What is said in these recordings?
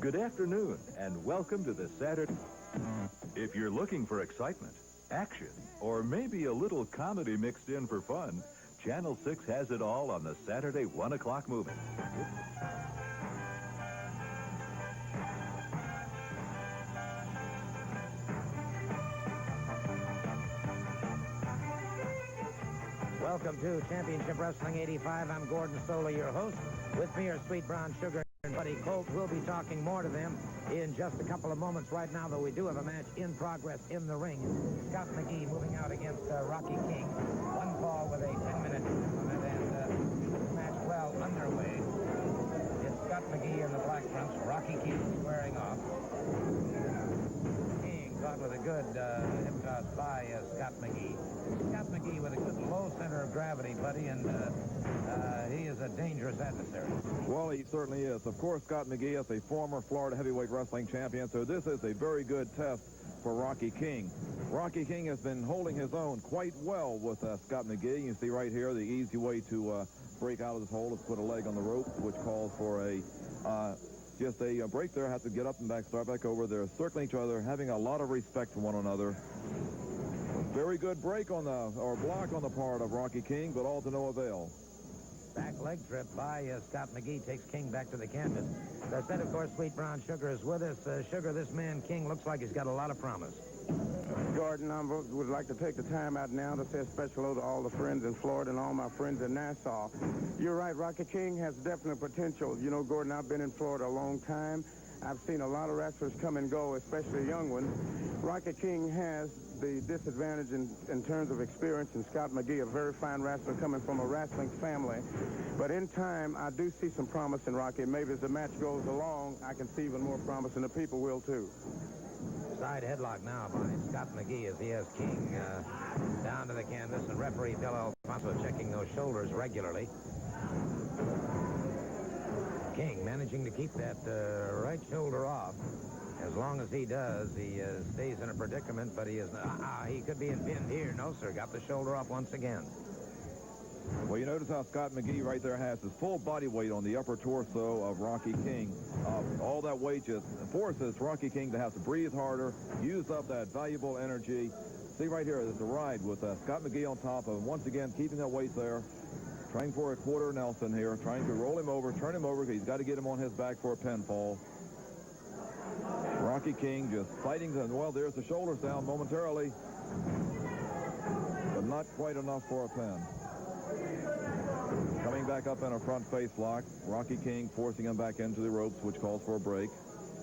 Good afternoon, and welcome to the Saturday. If you're looking for excitement, action, or maybe a little comedy mixed in for fun, Channel 6 has it all on the Saturday 1 o'clock movie. Welcome to Championship Wrestling 85. I'm Gordon Sola, your host. With me are Sweet Brown Sugar and Buddy Colt. We'll be talking more to them in just a couple of moments. Right now, though, we do have a match in progress in the ring. Scott McGee moving out against Rocky King. One fall with a 10-minute limit, and this match well underway. It's Scott McGee in the black trunks. Rocky King squaring off. King caught with a good hip toss by Scott McGee. Scott McGee with a good low center of gravity, Buddy, and he is a dangerous adversary. Well, he certainly is. Of course, Scott McGee is a former Florida heavyweight wrestling champion, so this is a very good test for Rocky King. Rocky King has been holding his own quite well with Scott McGee. You see right here the easy way to break out of this hold is put a leg on the rope, which calls for a just a break there. Have to get up and back, start back over. They're circling each other, having a lot of respect for one another. Very good break on or block on the part of Rocky King, but all to no avail. Back leg trip by Scott McGee takes King back to the canvas. As I said, of course, Sweet Brown Sugar is with us. Sugar, this man King looks like he's got a lot of promise. Gordon, I would like to take the time out now to say a special hello to all the friends in Florida and all my friends in Nassau. You're right, Rocky King has definite potential. You know, Gordon, I've been in Florida a long time. I've seen a lot of wrestlers come and go, especially young ones. Rocky King has the disadvantage in terms of experience, and Scott McGee, a very fine wrestler coming from a wrestling family. But in time, I do see some promise in Rocky. Maybe as the match goes along, I can see even more promise, and the people will too. Side headlock now by Scott McGee as he has King down to the canvas, and referee Del Alfonso checking those shoulders regularly. King managing to keep that right shoulder off. As long as he does, he stays in a predicament, but he is he could be pinned here. No, sir, got the shoulder off once again. Well, you notice how Scott McGee right there has his full body weight on the upper torso of Rocky King. All that weight just forces Rocky King to have to breathe harder, use up that valuable energy. See right here, there's a ride with Scott McGee on top of him. Once again, keeping that weight there. Trying for a quarter Nelson here, trying to roll him over, turn him over, because he's got to get him on his back for a pinfall. Rocky King just fighting, and well, there's the shoulders down momentarily, but not quite enough for a pin. Coming back up in a front face lock, Rocky King forcing him back into the ropes, which calls for a break.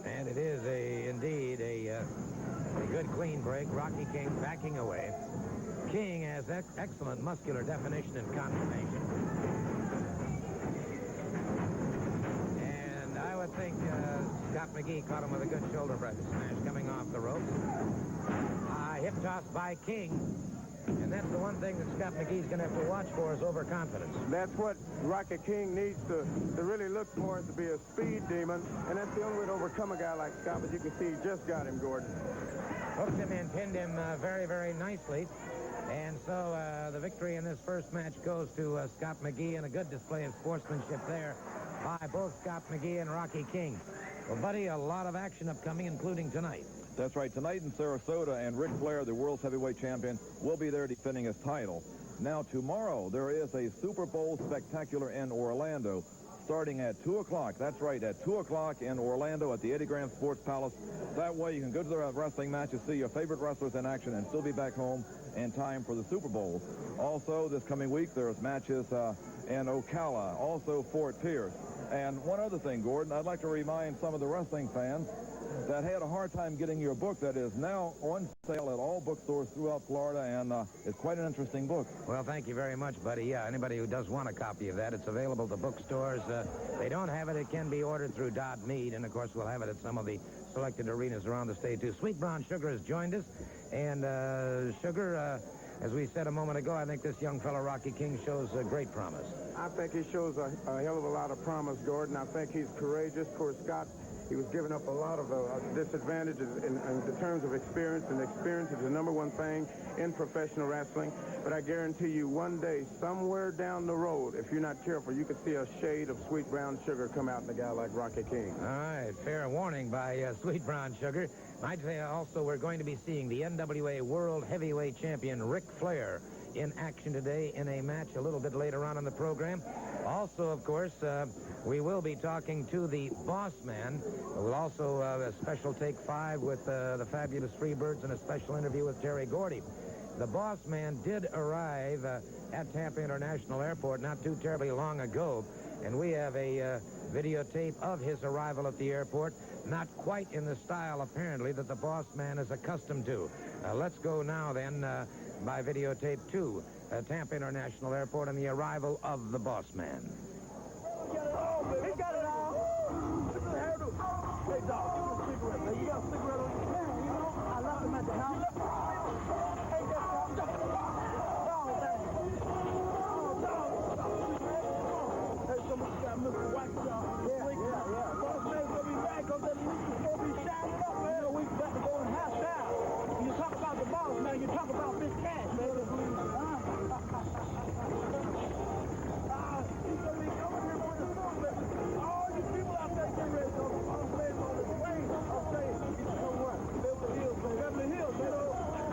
And it is indeed a good clean break. Rocky King backing away. King has excellent muscular definition and combination. And I would think Scott McGee caught him with a good shoulder smash coming off the ropes. Hip toss by King. And that's the one thing that Scott McGee's going to have to watch for is overconfidence. That's what Rocky King needs to really look for, is to be a speed demon. And that's the only way to overcome a guy like Scott. But you can see he just got him, Gordon. Hooked him and pinned him very, very nicely. And so the victory in this first match goes to Scott McGee, and a good display of sportsmanship there by both Scott McGee and Rocky King. Well, Buddy, a lot of action upcoming, including tonight. That's right. Tonight in Sarasota, and Ric Flair, the world's heavyweight champion, will be there defending his title. Now, tomorrow, there is a Super Bowl spectacular in Orlando, starting at 2 o'clock. That's right, at 2 o'clock in Orlando at the Eddie Graham Sports Palace. That way, you can go to the wrestling matches, see your favorite wrestlers in action, and still be back home in time for the Super Bowl. Also, this coming week, there's matches in Ocala, also Fort Pierce. And one other thing, Gordon, I'd like to remind some of the wrestling fans that had a hard time getting your book that is now on sale at all bookstores throughout Florida, and it's quite an interesting book. Well, thank you very much, Buddy. Yeah, anybody who does want a copy of that, it's available to bookstores. They don't have it. It can be ordered through Dodd Mead, and, of course, we'll have it at some of the selected arenas around the state, too. Sweet Brown Sugar has joined us, and Sugar, as we said a moment ago, I think this young fellow, Rocky King, shows great promise. I think he shows a hell of a lot of promise, Gordon. I think he's courageous. Of course, Scott He was giving up a lot of disadvantages in terms of experience, and experience is the number one thing in professional wrestling. But I guarantee you, one day, somewhere down the road, if you're not careful, you could see a shade of Sweet Brown Sugar come out in a guy like Rocky King. All right, fair warning by Sweet Brown Sugar. I'd say also we're going to be seeing the NWA World Heavyweight Champion Ric Flair in action today in a match a little bit later on in the program. Also, of course, we will be talking to the Boss Man. We'll also a special Take 5 with the fabulous Freebirds and a special interview with Terry Gordy. The Boss Man did arrive at Tampa International Airport not too terribly long ago, and we have a videotape of his arrival at the airport, not quite in the style, apparently, that the Boss Man is accustomed to. Let's go now, then, by videotape to Tampa International Airport and the arrival of the Boss Man. He got it all. Look at the hairdo. Hey, dog, give me a cigarette, man. You got a cigarette on your hand, you know? I left him at the house. Hey, that's dog, hey, somebody got Mr. White, dog. Yeah. Boss man's gonna be back because that leak is gonna be shining up, man. We got to go in half down. When you talk about the boss, man, you talk about big cash, man. He's gonna be coming here with the phone, man. All you people out there getting ready to go. Boss man's on his way. I'm saying, you know what? Beverly Hills, man. Beverly Hills, man.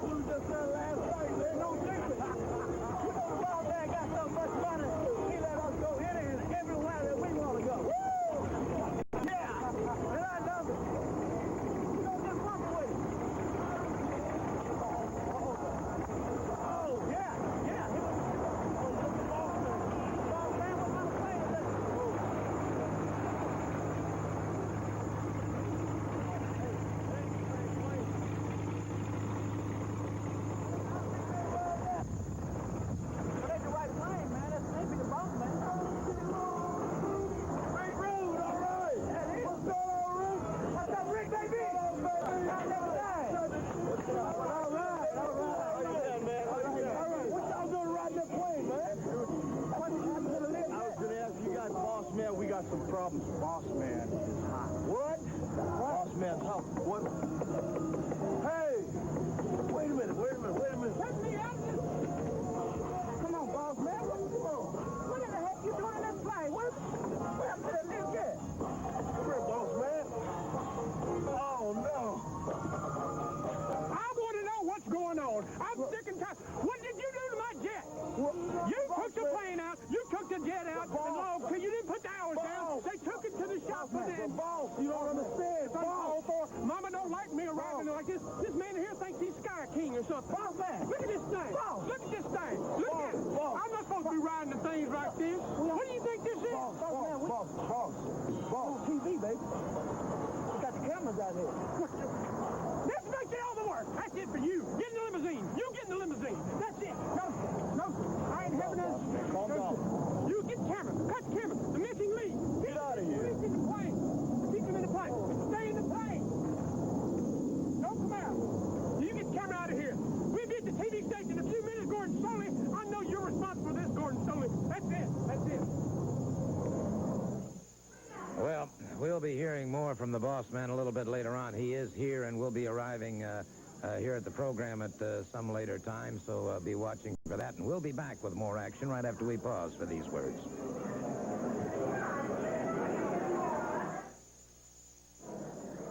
We was just there last night, man. No secret. You know the boss man got so much money. He let us go in and everywhere that we want to go. Woo! Yeah! And I love it. You know, just walk away. Oh, yeah. Boss man, what kind of play is that? That ain't the right plane, man. That's maybe the boss man. Rick Rude, all right. What's going on, Rick? What's up, Rick, baby? How's everything? All right. Yeah, man. All right. What y'all doing riding that plane, man? What happened to the list? I was going to ask you guys, boss man, we got some problems. Boss man is hot. What? Boss man's hot. What? Hey! Wait a minute. Take me out of this. Come on, boss man. What in the heck you doing in that plane? What happened to that little kid? Come here, boss man. Oh, no. I want to know what's going on. I'm sick and tired. What did you do to my jet? You took the plane out. You took the jet out. And you didn't put the hours down. They took it to the shop for them. Boss, you don't understand. Mama don't like me arriving like this. This man here thinks he's Sky King or something. Boss man. Look at this thing. Look at this thing. Look at it. I'm not supposed to be riding the things like this. What do you think this is? Boss, TV, baby. We got the cameras out here. This makes it all the work. That's it for you. Get in the limousine. You get in the limousine. That's it. No. I ain't having this. Calm down. You get the camera. Cut the camera. The missing lead. Get out of here. Keep in the plane. Keep him in the plane. Stay in the plane. Don't come out. You get the camera out of here. We'll be at the TV station in a few minutes, Gordon Soley. I know you're responsible for this, Gordon Soley. That's it. Well, we'll be hearing more from the Boss Man a little bit later on. He is here and will be arriving here at the program at some later time, so be watching for that. And we'll be back with more action right after we pause for these words.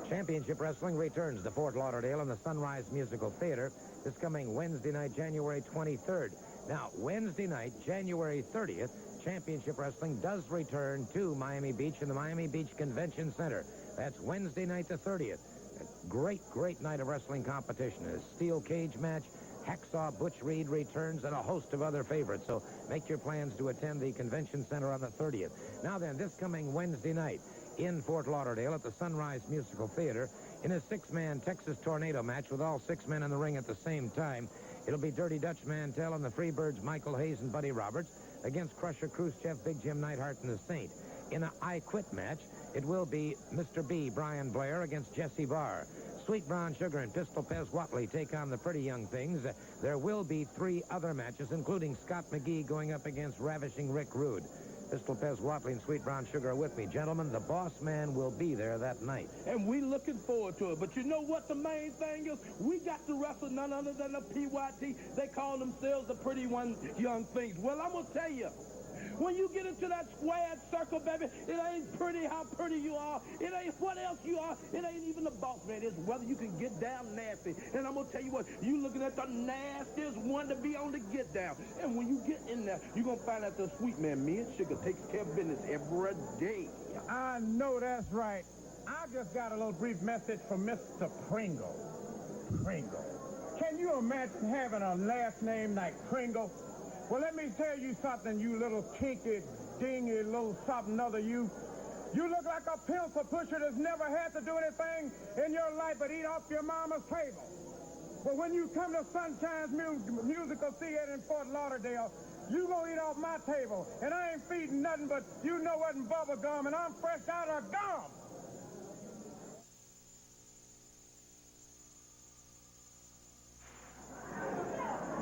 Championship Wrestling returns to Fort Lauderdale in the Sunrise Musical Theater this coming Wednesday night, January 23rd. Now, Wednesday night, January 30th, Championship Wrestling does return to Miami Beach in the Miami Beach Convention Center. That's Wednesday night the 30th. A great night of wrestling competition. A steel cage match, Hacksaw Butch Reed returns, and a host of other favorites. So make your plans to attend the Convention Center on the 30th. Now then, this coming Wednesday night in Fort Lauderdale at the Sunrise Musical Theater in a six-man Texas Tornado match with all six men in the ring at the same time. It'll be Dirty Dutch Mantell and the Freebirds Michael Hayes and Buddy Roberts against Crusher Khrushchev, Big Jim Neidhart, and the Saint. In an I Quit match, it will be Mr. B, Brian Blair, against Jesse Barr. Sweet Brown Sugar and Pistol Pez Watley take on the Pretty Young Things. There will be three other matches, including Scott McGee going up against Ravishing Rick Rude. Pistol Pez, Watley, and Sweet Brown Sugar are with me. Gentlemen, the boss man will be there that night. And we looking forward to it. But you know what the main thing is? We got to wrestle none other than the PYT. They call themselves the pretty one young things. Well, I'm going to tell you, when you get into that squared circle, baby, it ain't pretty how pretty you are. It ain't what else you are. It ain't even the boss, man. It's whether you can get down nasty. And I'm going to tell you what, you looking at the nastiest one to be on the get down. And when you get in there, you're going to find out the sweet man, me and Sugar, takes care of business every day. I know that's right. I just got a little brief message from Mr. Pringle. Pringle. Can you imagine having a last name like Pringle? Well, let me tell you something, you little kinky, dingy, little something other you. You look like a pencil pusher that's never had to do anything in your life but eat off your mama's table. But when you come to Sunshine's Musical Theater in Fort Lauderdale, you gonna eat off my table. And I ain't feeding nothing but you know what and bubble gum, and I'm fresh out of gum.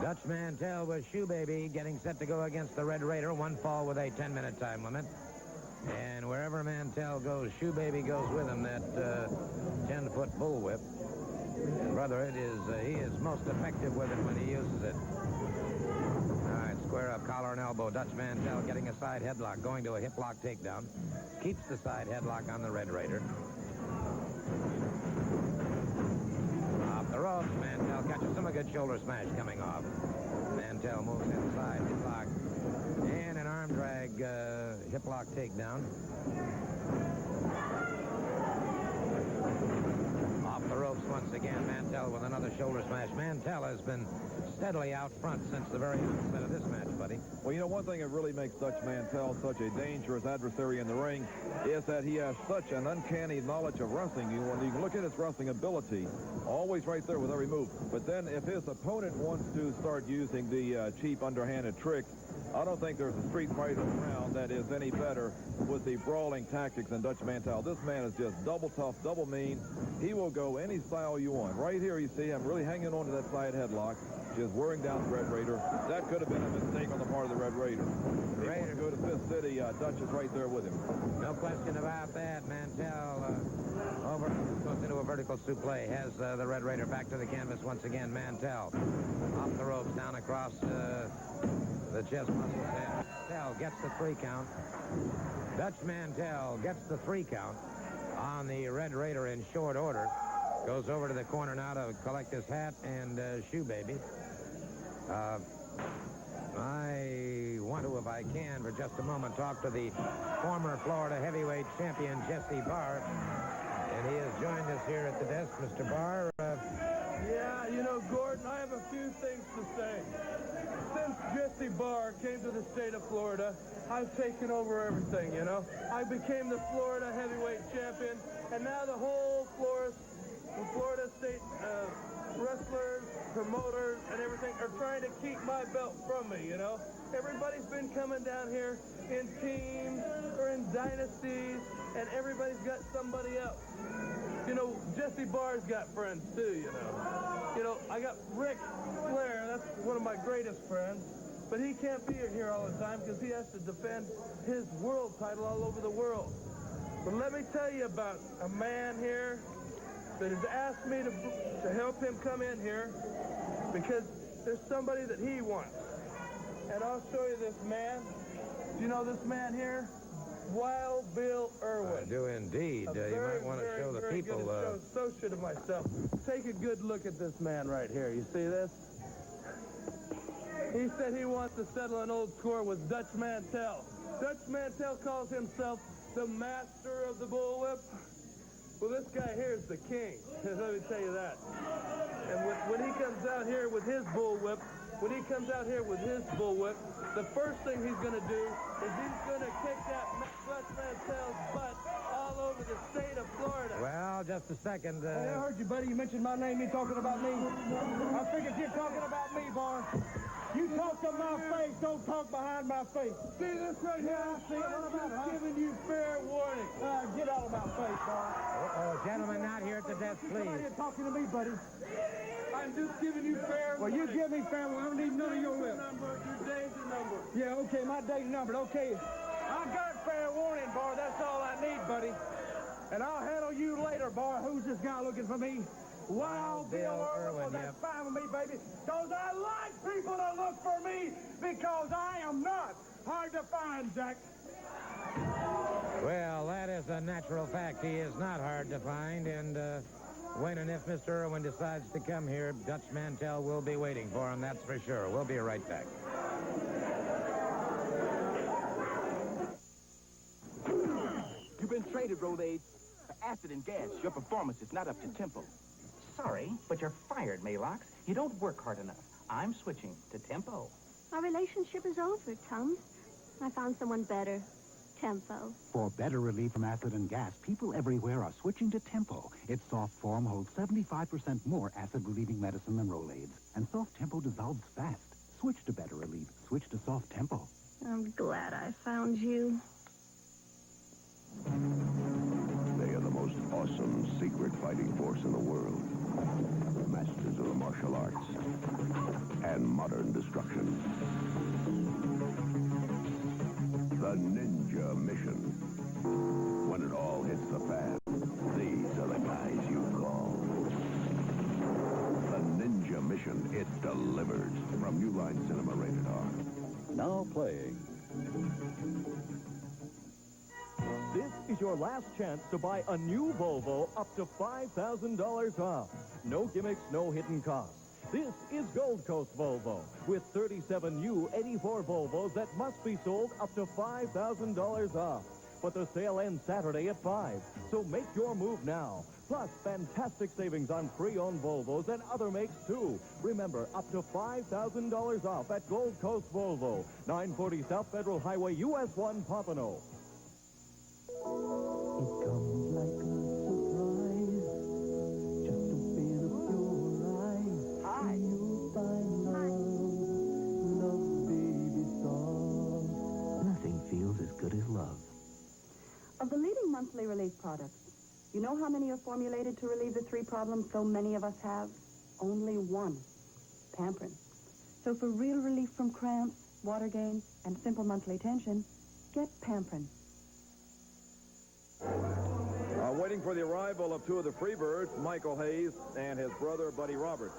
Dutch Mantell with Shoe Baby getting set to go against the Red Raider. One fall with a 10-minute time limit. And wherever Mantell goes, Shoe Baby goes with him, that 10-foot bullwhip. And brother, he is most effective with it when he uses it. All right, square up, collar and elbow. Dutch Mantell getting a side headlock, going to a hip lock takedown. Keeps the side headlock on the Red Raider. Off the ropes, Mantell catches him, a good shoulder smash coming off. Mantell moves inside, hip lock, and an arm drag hip lock takedown. Off the ropes once again, Mantell with another shoulder smash. Mantell has been steadily out front since the very onset of this match, buddy. Well, you know, one thing that really makes Dutch Mantell such a dangerous adversary in the ring is that he has such an uncanny knowledge of wrestling. You can look at his wrestling ability, always right there with every move. But then if his opponent wants to start using the cheap underhanded tricks, I don't think there's a street fighter around that is any better with the brawling tactics than Dutch Mantell. This man is just double tough, double mean. He will go any style you want. Right here you see him really hanging on to that side headlock, just wearing down the Red Raider. That could have been a mistake on the part of the Red Raider. He wants to go to Fifth City. Dutch is right there with him. No question about that. Mantell goes into a vertical suplex. Has the Red Raider back to the canvas once again. Mantell off the ropes, down across the chest muscles. Mantell gets the 3 count. Dutch Mantell gets the 3 count on the Red Raider in short order. Goes over to the corner now to collect his hat and Shoe Baby. I want to, if I can, for just a moment, talk to the former Florida heavyweight champion, Jesse Barr. And he has joined us here at the desk. Mr. Barr. Yeah, you know, Gordon, I have a few things to say. Since Jesse Barr came to the state of Florida, I've taken over everything, you know. I became the Florida heavyweight champion, and now the whole Florida state wrestlers, promoters, and everything are trying to keep my belt from me, you know. Everybody's been coming down here in teams or in dynasties, and everybody's got somebody else. You know, Jesse Barr's got friends too, you know. You know, I got Ric Flair, that's one of my greatest friends, but he can't be here all the time because he has to defend his world title all over the world. But let me tell you about a man here that has asked me to help him come in here because there's somebody that he wants. And I'll show you this man. Do you know this man here? Wild Bill Irwin. I do indeed. You might want to show the people. Good associate of myself. Take a good look at this man right here. You see this? He said he wants to settle an old score with Dutch Mantell. Dutch Mantell calls himself the master of the bullwhip. Well, this guy here is the king. Let me tell you that. And when he comes out here with his bullwhip, the first thing he's going to do is he's going to kick that Dutch Mantell's butt all over the state of Florida. Well, just a second. Hey, I heard you, buddy. You mentioned my name. You talking about me? I figured you're talking about me, Barr. You talk to my face, don't talk behind my face. See this right here? I see it. What about it, huh? Giving you fair warning. Get out of my face, Barr. Gentlemen, not here at the desk, Come out please. here talking to me, buddy. I'm just giving you fair Well, warning. you give me fair. I don't need none of your whip. Your danger number. Yeah, okay, my day's numbered. Okay. I phone-in bar. That's all I need, buddy. And I'll handle you later, boy. Who's this guy looking for me? Wild Bill Irwin. Well, that's fine with me, baby. Because I like people to look for me because I am not hard to find, Jack. Well, that is a natural fact. He is not hard to find, and when and if Mr. Irwin decides to come here, Dutch Mantell will be waiting for him, that's for sure. We'll be right back. You've been traded, Rolaids, for acid and gas. Your performance is not up to tempo. Sorry, but you're fired, Malox. You don't work hard enough. I'm switching to Tempo. Our relationship is over, Tom. I found someone better. Tempo. For better relief from acid and gas, people everywhere are switching to Tempo. Its soft form holds 75% more acid-relieving medicine than Rolaids. And soft Tempo dissolves fast. Switch to better relief. Switch to soft Tempo. I'm glad I found you. They are the most awesome secret fighting force in the world. Masters of the martial arts and modern destruction. The Ninja Mission. When it all hits the fan, these are the guys you call. The Ninja Mission. It delivers. From New Line Cinema, rated R. Now playing. This is your last chance to buy a new Volvo up to $5,000 off. No gimmicks, no hidden costs. This is Gold Coast Volvo, with 37 new 84 Volvos that must be sold up to $5,000 off. But the sale ends Saturday at 5, so make your move now. Plus, fantastic savings on pre-owned Volvos and other makes, too. Remember, up to $5,000 off at Gold Coast Volvo, 940 South Federal Highway, US 1, Pompano. It comes like a surprise, just a bit of your eyes. Hi. You'll find love, baby song. Nothing feels as good as love. Of the leading monthly relief products, you know how many are formulated to relieve the three problems so many of us have? Only one, Pamprin. So for real relief from cramps, water gain, and simple monthly tension, get Pamprin. Waiting for the arrival of two of the Freebirds, Michael Hayes and his brother, Buddy Roberts.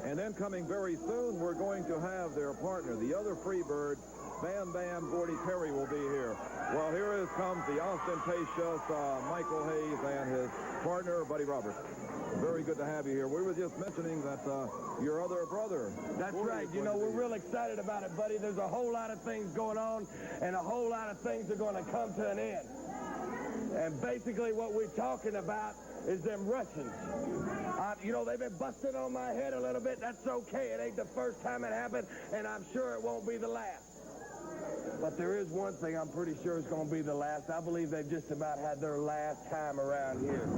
And then coming very soon, we're going to have their partner, the other Freebird, Bam Bam Gordy Perry will be here. Well, here comes the ostentatious Michael Hayes and his partner, Buddy Roberts. Very good to have you here. We were just mentioning that your other brother. That's right. You know, we're real excited about it, buddy. There's a whole lot of things going on, and a whole lot of things are going to come to an end. And basically what we're talking about is them Russians. You know, they've been busting on my head a little bit. That's okay. It ain't the first time it happened, and I'm sure it won't be the last. But there is one thing I'm pretty sure is going to be the last. I believe they've just about had their last time around here.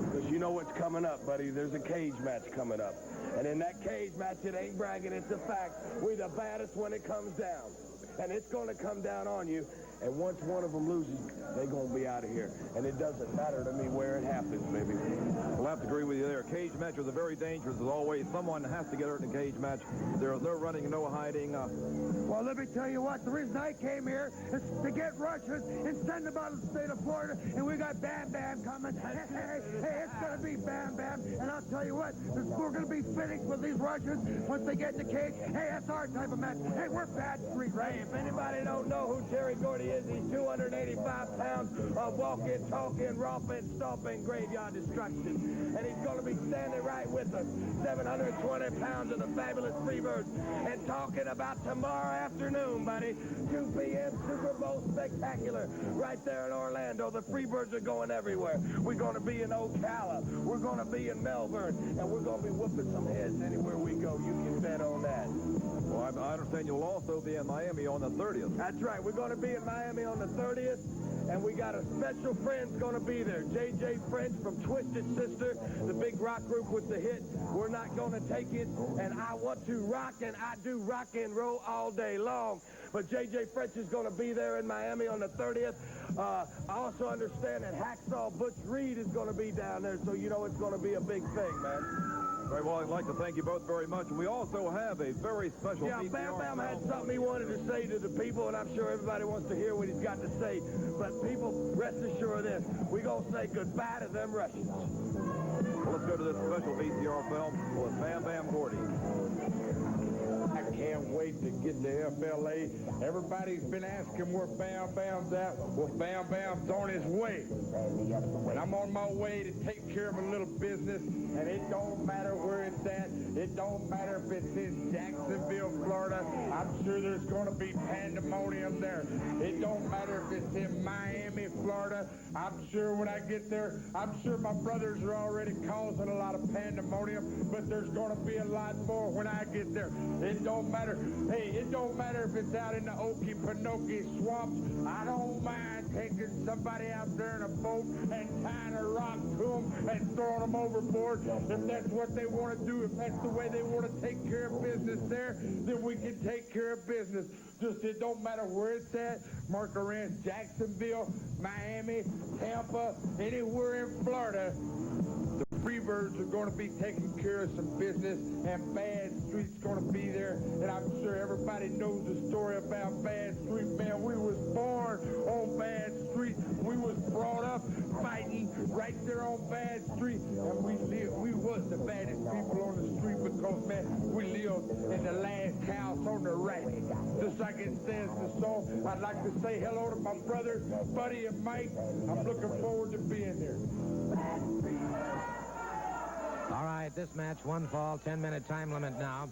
Because you know what's coming up, buddy. There's a cage match coming up. And in that cage match, it ain't bragging, it's a fact. We're the baddest when it comes down. And it's going to come down on you. And once one of them loses, they're going to be out of here. And it doesn't matter to me where it happens, baby. I'll have to agree with you there. Cage matches are very dangerous, as always. Someone has to get hurt in a cage match. They're running no hiding. Well, let me tell you what. The reason I came here is to get Russians and send them out of the state of Florida. And we got Bam Bam coming. Hey, it's going to be Bam Bam. And I'll tell you what, we're going to be finished with these Russians once they get in the cage. Hey, that's our type of match. Hey, we're bad street, right? Hey, if anybody don't know who Terry Gordy is, he's 285 pounds of walking, talking, romping, stomping graveyard destruction. And he's going to be standing right with us, 720 pounds of the fabulous Freebirds, and talking about tomorrow afternoon, buddy, 2 p.m. Super Bowl Spectacular right there in Orlando. The Freebirds are going everywhere. We're going to be in Ocala. We're going to be in Melbourne, and we're going to be whooping some heads anywhere we go. You can bet on that. Well, I understand you'll also be in Miami on the 30th. That's right. We're going to be in Miami on the 30th, and we got a special friend's going to be there. J.J. French from Twisted Sister, the big rock group with the hit We're Not Gonna Take It, and I want to rock, and I do rock and roll all day long. But J.J. French is going to be there in Miami on the 30th. I also understand that Hacksaw Butch Reed is going to be down there, so you know it's going to be a big thing, man. Very well, I'd like to thank you both very much. We also have a very special... Yeah, Bam Bam had something he wanted to say to the people, and I'm sure everybody wants to hear what he's got to say. But people, rest assured of this, we're going to say goodbye to them Russians. Well, let's go to this special VCR film with Bam Bam Gordy. I can't wait to get to FLA. Everybody's been asking where Bam Bam's at. Well, Bam Bam's on his way. And I'm on my way to take care of a little business, and it don't matter where it's at. It don't matter if it's in Jacksonville, Florida. I'm sure there's going to be pandemonium there. It don't matter if it's in Miami, Florida. I'm sure when I get there, I'm sure my brothers are already causing a lot of pandemonium, but there's going to be a lot more when I get there. It don't matter. Hey, it don't matter if it's out in the Okefenokee swamps. I don't mind taking somebody out there in a boat and tying a rock to them and throwing them overboard. If that's what they want to do, if that's the way they want to take care of business there, then we can take care of business. Just it don't matter where it's at. Mark around Jacksonville, Miami, Tampa, anywhere in Florida. The Freebirds are going to be taking care of some business, and Bad Street's going to be there. And I'm sure everybody knows the story about Bad Street, man. We was born on Bad Street. We was brought up fighting right there on Bad Street, and we was the baddest people on the street because, man, we lived in the last house on the right. Just like it says in the song, I'd like to say hello to my brother, Buddy, and Mike. I'm looking forward to being there. All right, this match, one fall, 10-minute time limit now.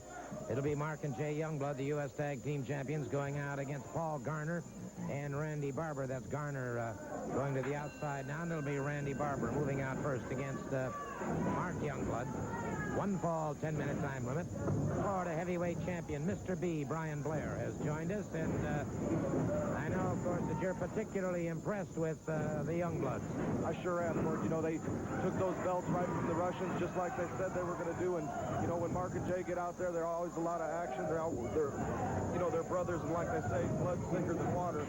It'll be Mark and Jay Youngblood, the U.S. Tag Team Champions, going out against Paul Garner and Randy Barber. That's Garner going to the outside now, and it'll be Randy Barber moving out first against Mark Youngblood. One fall, 10-minute time limit. Florida heavyweight champion, Mr. B, Brian Blair, has joined us, and I know, of course, that you're particularly impressed with the Youngbloods. I sure am, Gord. You know, they took those belts right from the Russians, just like they said they were going to do. And, you know, when Mark and Jay get out there, there's always a lot of action. They're brothers, and like they say, blood's thicker than water.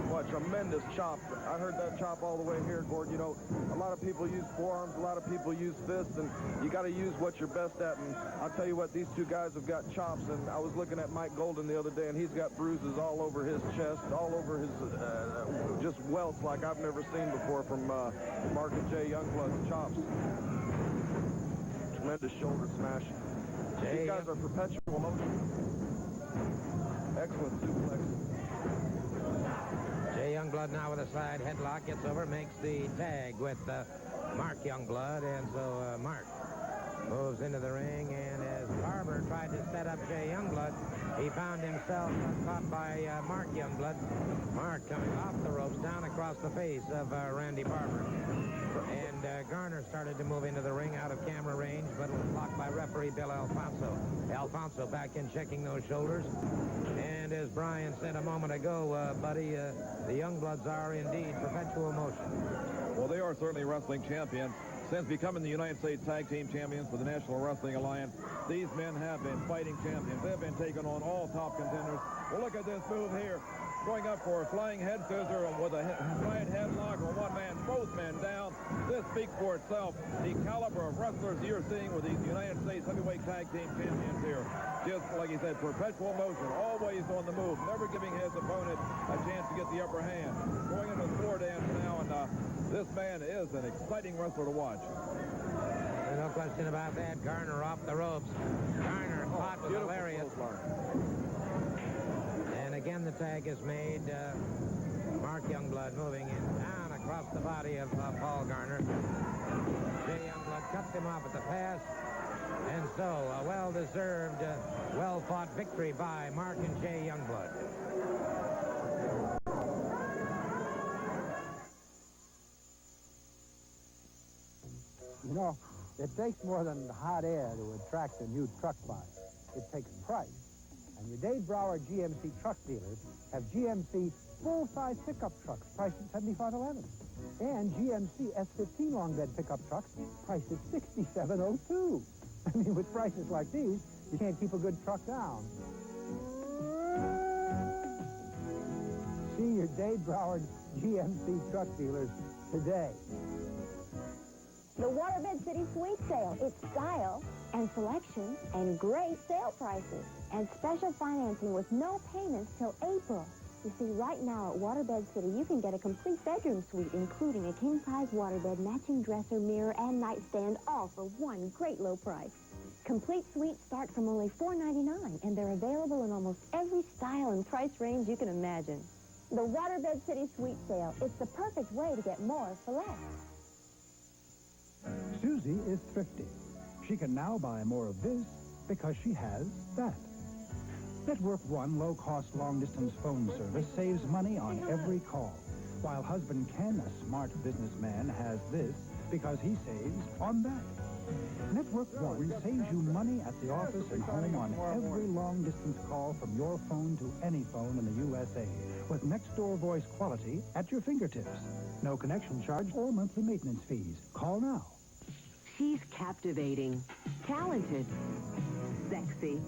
What a tremendous chop. I heard that chop all the way here, Gord. You know, a lot of people use forearms, a lot of people use fists, and you got to use what you're best at. And I'll tell you what, these two guys have got chops, and I was looking at Mike Golden the other day, and he's got bruises all over his chest, all over his, just welts like I've never seen before from Mark and Jay Youngblood's chops. Tremendous shoulder smash. These guys are perpetual motion. Excellent suplex. Jay Youngblood now with a side headlock, gets over, makes the tag with Mark Youngblood, and so Mark moves into the ring, and as Barber tried to set up Jay Youngblood, he found himself caught by Mark Youngblood. Mark coming off the ropes, down across the face of Randy Barber. And Garner started to move into the ring out of camera range, but was blocked by referee Bill Alfonso. Alfonso back in checking those shoulders. And as Brian said a moment ago, buddy, the Youngbloods are indeed perpetual motion. Well, they are certainly wrestling champions. Since becoming the United States Tag Team Champions for the National Wrestling Alliance, these men have been fighting champions. They've been taking on all top contenders. Well, look at this move here. Going up for a flying head scissor with a right headlock on one man, both men down. This speaks for itself. The caliber of wrestlers you're seeing with these United States Heavyweight Tag Team Champions here. Just like he said, perpetual motion, always on the move, never giving his opponent a chance to get the upper hand. Going into the floor dance now, and this man is an exciting wrestler to watch. No question about that. Garner off the ropes. Garner caught with a lariat. And again, the tag is made. Mark Youngblood moving in down across the body of Paul Garner. Jay Youngblood cuts him off at the pass. And so, a well-deserved, well-fought victory by Mark and Jay Youngblood. You know, it takes more than hot air to attract a new truck buyer. It takes price. And your Dave Brower GMC truck dealers have GMC full-size pickup trucks priced at $75.11. And GMC S15 long bed pickup trucks priced at $67.02. I mean, with prices like these, you can't keep a good truck down. see your Dade Broward GMC truck dealers today. The Waterbed City Sweet Sale. It's style and selection and great sale prices. And special financing with no payments till April. You see, right now at Waterbed City, you can get a complete bedroom suite, including a king-size waterbed, matching dresser, mirror, and nightstand, all for one great low price. Complete suites start from only $4.99, and they're available in almost every style and price range you can imagine. The Waterbed City Sweet Sale. It's the perfect way to get more for less. Susie is thrifty. She can now buy more of this because she has that. Network One low-cost long-distance phone service saves money on every call, while husband Ken, a smart businessman, has this because he saves on that. Network One saves you money at the office and home on every long-distance call from your phone to any phone in the USA, with next-door voice quality at your fingertips. No connection charge or monthly maintenance fees. Call now. She's captivating, talented, sexy.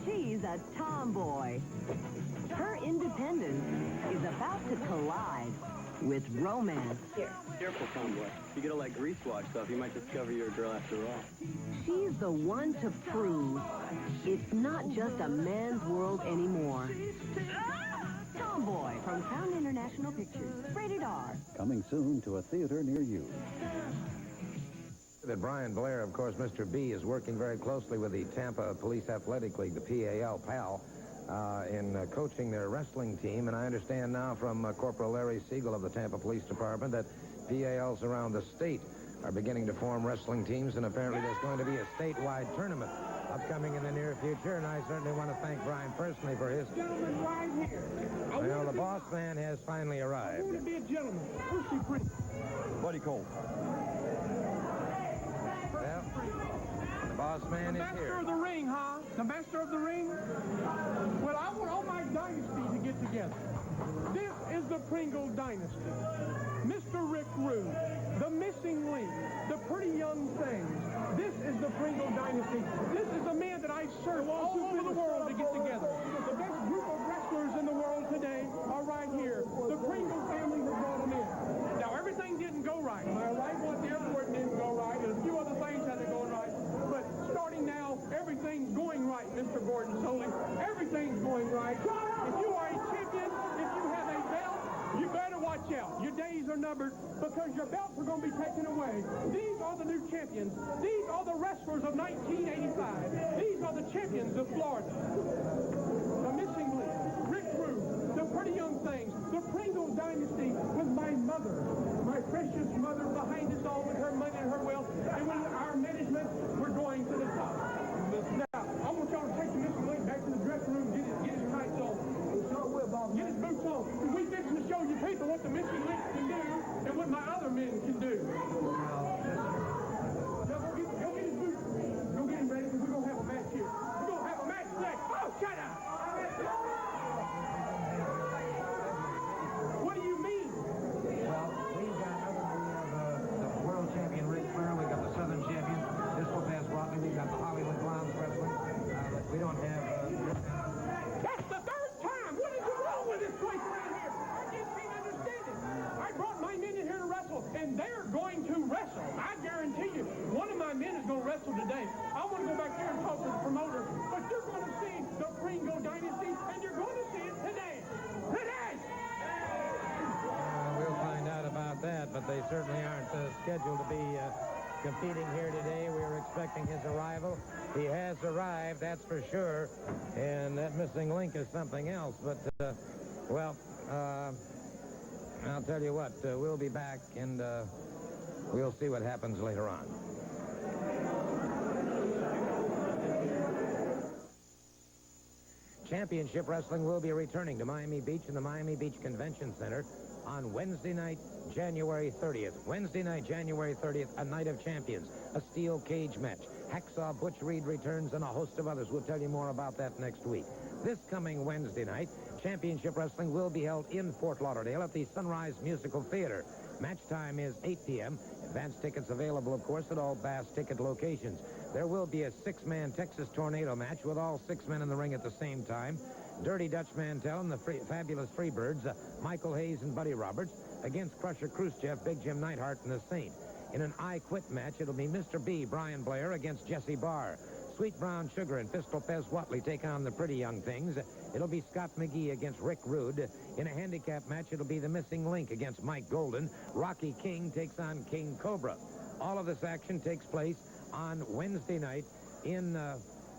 She's a tomboy. Her independence is about to collide with romance. Careful, tomboy. You get all that grease wash stuff, you might discover you're a girl after all. She's the one to prove it's not just a man's world anymore. Tomboy from Crown International Pictures. Rated R. Coming soon to a theater near you. That Brian Blair, of course, Mr. B, is working very closely with the Tampa Police Athletic League, the PAL, in coaching their wrestling team. And I understand now from Corporal Larry Siegel of the Tampa Police Department that PALs around the state are beginning to form wrestling teams, and apparently there's going to be a statewide tournament upcoming in the near future, and I certainly want to thank Brian personally for his... Well, the boss man has finally arrived. I want to be a gentleman. First you pretty. Buddy Cole. Well, the boss man is Master here. of the ring, huh? The master of the ring? Well, I want all my dynasty to get together. This is the Pringle dynasty. Mr. Rick Rude, the missing link, the pretty young things. This is the Pringle dynasty. This is the man that I searched all over the world to get together. The best group of wrestlers in the world today are right here. The Pringle family has brought them in. Now, everything didn't go right. My arrival at the airport didn't go right, and a few other things had to go right. But starting now, everything's going right, Mr. Gordon Soley. Everything's going right. If you are a champion, if you have a belt, you better watch out. Your days are numbered because your belts are going to be taken away. These are the new champions. These are the wrestlers of 1985. These are the champions of Florida. The missing link, Rick Rude, the pretty young things, the Pringle dynasty with my mother, my precious mother behind us all with her money and her wealth. And with our management, we're going to the top. Now, I want y'all to take the missing link back to the dressing room, get his tights on. Get his boots on. We fixing to show you people what the missing link can do and what my other men can do. Now, go get his boots. Go get him ready, because we're going to have a match here. We're going to have a match next. Oh, shut up! What do you mean? Well, we've got the world champion Ric Flair. We've got the Southern champion. This will pass Rodney. We've got the Hollywood Clowns wrestling. We don't have... That's the third time! What is wrong with this place around here? I just can't understand it. I brought my men in here to wrestle, and they're going to wrestle. I guarantee you, one of my men is going to wrestle today. I want to go back there and talk to the promoter, but you're going to see the Pringle dynasty, and you're going to see it today. Today! We'll find out about that, but they certainly aren't scheduled to be competing here today. We were expecting his arrival. He has arrived, that's for sure. And that missing link is something else. But, well, I'll tell you what, we'll be back and we'll see what happens later on. Championship Wrestling will be returning to Miami Beach in the Miami Beach Convention Center on Wednesday night, January 30th. Wednesday night, January 30th, a night of champions, a steel cage match. Hacksaw Butch Reed returns and a host of others. We'll tell you more about that next week. This coming Wednesday night, Championship Wrestling will be held in Fort Lauderdale at the Sunrise Musical Theater. Match time is 8 p.m. Advance tickets available, of course, at all Bass ticket locations. There will be a six-man Texas Tornado match with all 6 men in the ring at the same time. Dirty Dutch Mantel and the fabulous Freebirds, Michael Hayes and Buddy Roberts, against Crusher Khrushchev, Big Jim Neidhart, and the Saint. In an I Quit match, it'll be Mr. B, Brian Blair, against Jesse Barr. Sweet Brown Sugar and Pistol Pez Watley take on the Pretty Young Things. It'll be Scott McGee against Rick Rude. In a handicap match, it'll be the Missing Link against Mike Golden. Rocky King takes on King Cobra. All of this action takes place on Wednesday night in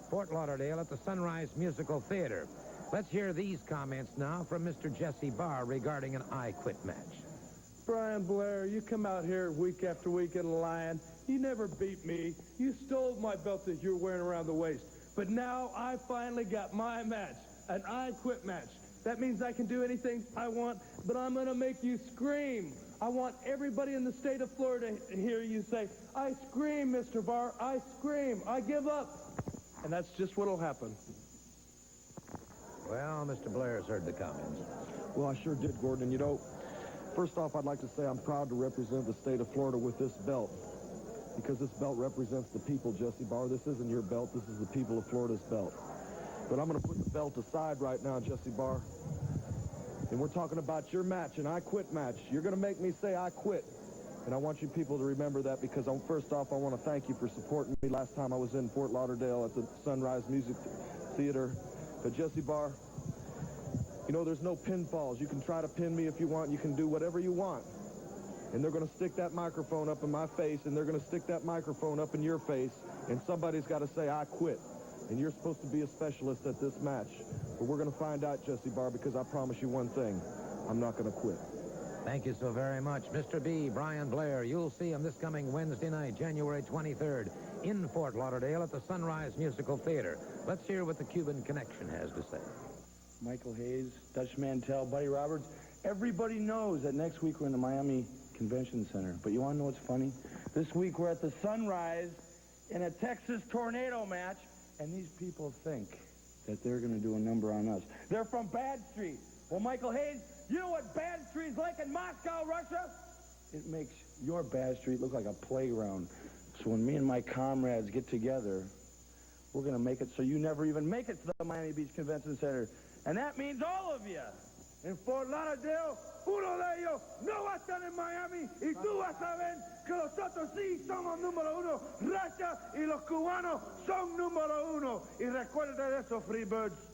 Fort Lauderdale at the Sunrise Musical Theater. Let's hear these comments now from Mr. Jesse Barr regarding an I Quit match. Brian Blair, you come out here week after week in a lion. You never beat me. You stole my belt that you're wearing around the waist. But now I finally got my match, an I Quit match. That means I can do anything I want, but I'm going to make you scream. I want everybody in the state of Florida to hear you say, I scream, Mr. Barr, I scream, I give up. And that's just what'll happen. Well, Mr. Blair's heard the comments. Well, I sure did, Gordon. And, you know, first off, I'd like to say I'm proud to represent the state of Florida with this belt, because this belt represents the people, Jesse Barr. This isn't your belt. This is the people of Florida's belt. But I'm going to put the belt aside right now, Jesse Barr. And we're talking about your match, an I Quit match. You're going to make me say I quit. And I want you people to remember that, because first off, I want to thank you for supporting me last time I was in Fort Lauderdale at the Sunrise Music Theater. But Jesse Barr, you know, there's no pinfalls. You can try to pin me if you want. You can do whatever you want. And they're going to stick that microphone up in my face, and they're going to stick that microphone up in your face, and somebody's got to say, I quit. And you're supposed to be a specialist at this match. But we're going to find out, Jesse Barr, because I promise you one thing. I'm not going to quit. Thank you so very much. Mr. B, Brian Blair, you'll see him this coming Wednesday night, January 23rd, in Fort Lauderdale at the Sunrise Musical Theater. Let's hear what the Cuban Connection has to say. Michael Hayes, Dutch Mantel, Buddy Roberts. Everybody knows that next week we're in the Miami Convention Center. But you want to know what's funny? This week we're at the Sunrise in a Texas tornado match, and these people think that they're going to do a number on us. They're from Bad Street. Well, Michael Hayes, you know what Bad Street's like in Moscow, Russia? It makes your Bad Street look like a playground. So when me and my comrades get together, we're going to make it so you never even make it to the Miami Beach Convention Center. And that means all of you. En Fort Lauderdale, uno de ellos no va a estar en Miami, y tú vas a ver que nosotros sí somos número uno. Russia y los cubanos son número uno. Y recuerden de eso, Freebirds.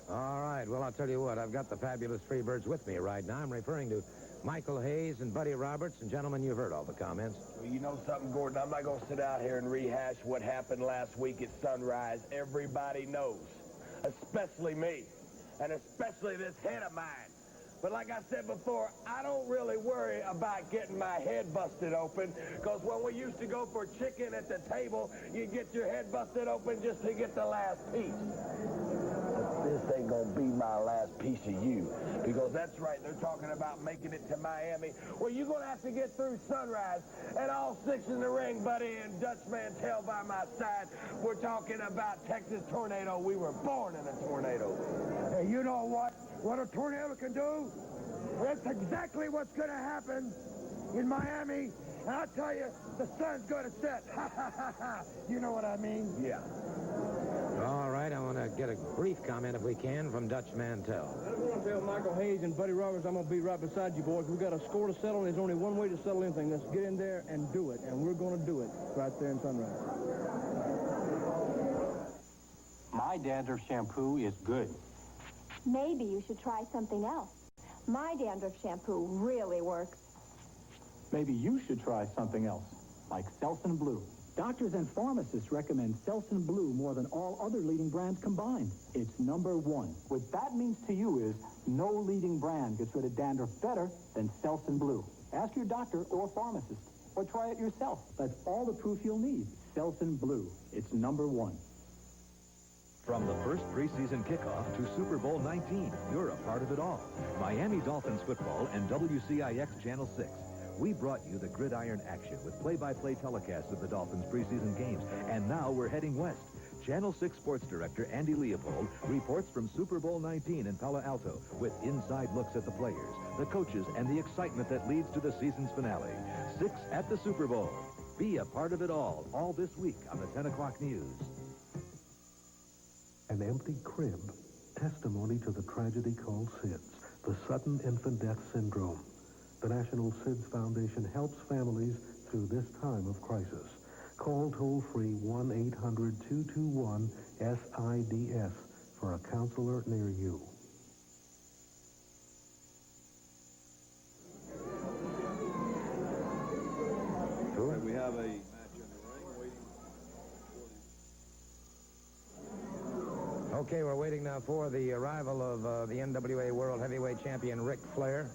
All right, well, I'll tell you what, I've got the fabulous Freebirds with me right now. I'm referring to Michael Hayes and Buddy Roberts, and gentlemen, you've heard all the comments. Well, you know something, Gordon? I'm not going to sit out here and rehash what happened last week at Sunrise. Everybody knows, especially me, and especially this head of mine. But like I said before, I don't really worry about getting my head busted open, because when we used to go for chicken at the table, you get your head busted open just to get the last piece. This ain't gonna be my last piece of you, because that's right, they're talking about making it to Miami. Well, you're gonna have to get through Sunrise, and all six in the ring, Buddy, and Dutch Mantel by my side. We're talking about Texas tornado. We were born in a tornado. Hey, you know what? What a tornado can do? That's exactly what's gonna happen in Miami. And I'll tell you, the sun's gonna set. You know what I mean? Yeah. All right, I want to get a brief comment, if we can, from Dutch Mantel. I just want to tell Michael Hayes and Buddy Roberts, I'm going to be right beside you boys. We've got a score to settle, and there's only one way to settle anything. Let's get in there and do it, and we're going to do it right there in Sunrise. My dandruff shampoo is good. Maybe you should try something else. My dandruff shampoo really works. Maybe you should try something else, like Selsun Blue. Doctors and pharmacists recommend Selsun Blue more than all other leading brands combined. It's number one. What that means to you is no leading brand gets rid of dandruff better than Selsun Blue. Ask your doctor or pharmacist, or try it yourself. That's all the proof you'll need. Selsun Blue. It's number one. From the first preseason kickoff to Super Bowl 19, you're a part of it all. Miami Dolphins football and WCIX Channel 6. We brought you the gridiron action with play-by-play telecasts of the Dolphins preseason games. And now we're heading west. Channel 6 Sports Director Andy Leopold reports from Super Bowl 19 in Palo Alto with inside looks at the players, the coaches, and the excitement that leads to the season's finale. 6 at the Super Bowl. Be a part of it all this week on the 10 o'clock news. An empty crib, testimony to the tragedy called SIDS, the sudden infant death syndrome. The National SIDS Foundation helps families through this time of crisis. Call toll-free 1-800-221-SIDS for a counselor near you. We have a match in the ring waiting for Okay, we're waiting now for the arrival of the NWA World Heavyweight Champion Ric Flair.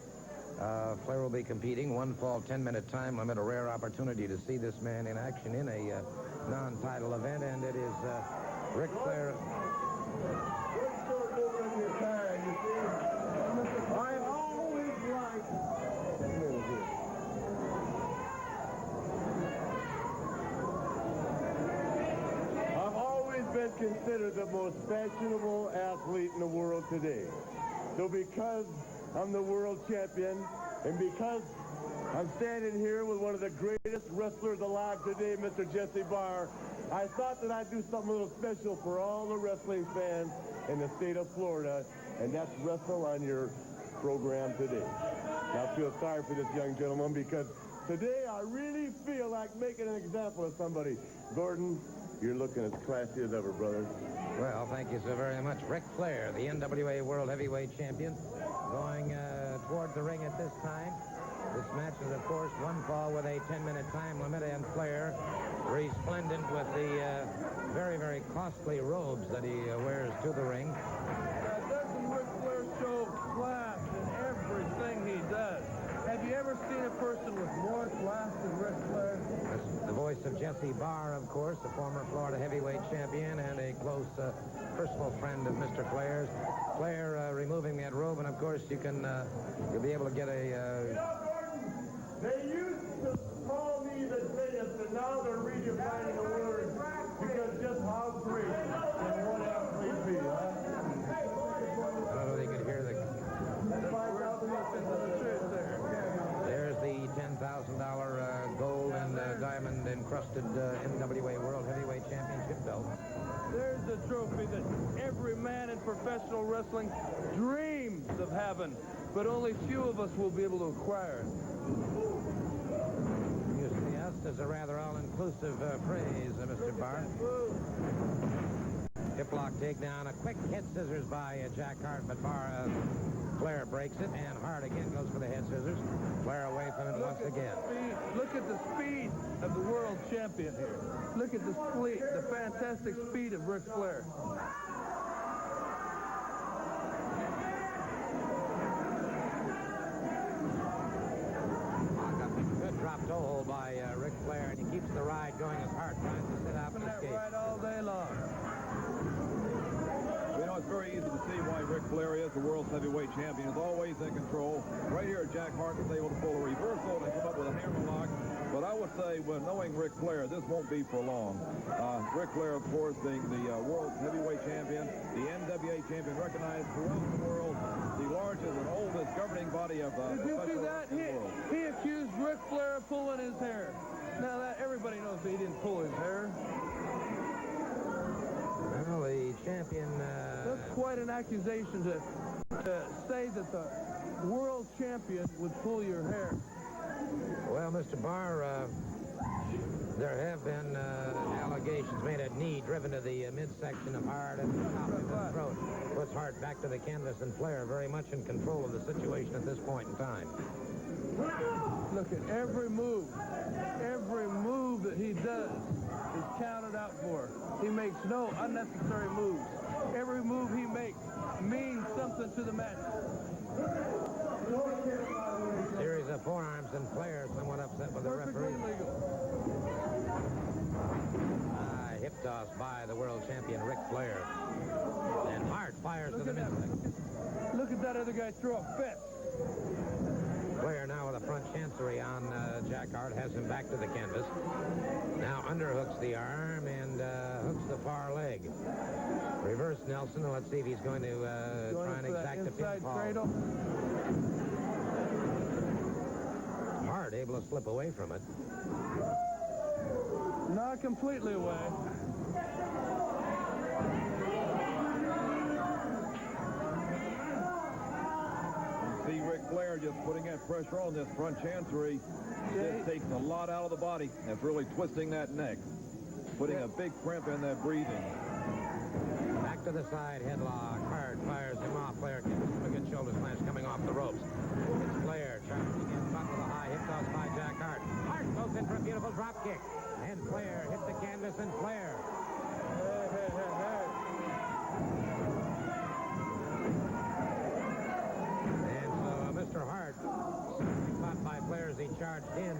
Flair will be competing. One fall, 10-minute time limit, a rare opportunity to see this man in action in a non-title event, and it is Ric Flair. I always liked... I've always been considered the most fashionable athlete in the world today. So because I'm the world champion, and because I'm standing here with one of the greatest wrestlers alive today, Mr. Jesse Barr, I thought that I'd do something a little special for all the wrestling fans in the state of Florida, and that's wrestle on your program today. I feel sorry for this young gentleman because today I really feel like making an example of somebody. Gordon, you're looking as classy as ever, brother. Well, thank you so very much. Ric Flair, the NWA World Heavyweight Champion, going toward the ring at this time. This match is, of course, one fall with a 10-minute time limit, and Flair, resplendent with the very, very costly robes that he wears to the ring. Doesn't Ric Flair show class in everything he does? Have you ever seen a person with more class than Ric Flair? The voice of Jesse Barr, of course, the former Florida heavyweight champion and a close personal friend of Mr. Flair's. Flair removing that robe, and of course you'll be able to get a... They used to call me the greatest, and now they're redefining the word because just how great can one athlete be, huh? I don't know if they could hear the... There's the $10,000 gold and diamond encrusted NWA World Heavyweight Championship belt. There's a trophy that every man in professional wrestling dreams of having, but only few of us will be able to acquire it. You see, us is a rather all-inclusive phrase, Mr. Barr. Hip lock takedown, a quick head scissors by Jack Hart, but Flair breaks it, and Hart again goes for the head scissors. Flair away from it once again. Look at the speed of the world champion here. Look at the fantastic speed of Ric Flair. Good drop toe hold by Ric Flair, and he keeps the ride going as Hart tries to sit out and escape. Right all day long. You know, it's very easy to see why Ric Flair is the world's heavyweight champion. He's always in control. Right here, Jack Hart was able to pull a reversal and come up with a hammerlock. But I would say, when knowing Ric Flair, this won't be for long. Ric Flair, of course, being the world's heavyweight champion, the NWA champion, recognized throughout the world, the largest and oldest governing body of Did you see professional that? wrestling in the world. He accused Ric Flair of pulling his hair. Now, that everybody knows that he didn't pull his hair. Well, the champion... That's quite an accusation to say that the world champion would pull your hair. Well, Mr. Barr, there have been allegations made at knee driven to the midsection of Hart and the top of the throat. Puts Hart back to the canvas, and Flair very much in control of the situation at this point in time. Look at every move that he does is counted out for. He makes no unnecessary moves. Every move he makes means something to the match. Series of forearms, and Flair somewhat upset with the referee. Hip toss by the world champion Ric Flair. And Hart fires to the midsection. Look at that other guy throw a fit. Flair now with a front chancery on Jack Hart, has him back to the canvas. Now underhooks the arm and hooks the far leg. Reverse Nelson, and let's see if he's going to try and exact a pinfall. Hart able to slip away from it. Not completely away. Flair just putting that pressure on this front chancery. This takes a lot out of the body. That's really twisting that neck, putting a big crimp in that breathing. Back to the side, headlock. Hart fires him off. Flair gets a good shoulder smash coming off the ropes. It's Flair charging in front with a high hip toss by Jack Hart. Hart goes in for a beautiful drop kick. And Flair hits the canvas, and Flair. And so Mr. Hart, caught by Flair as he charged in,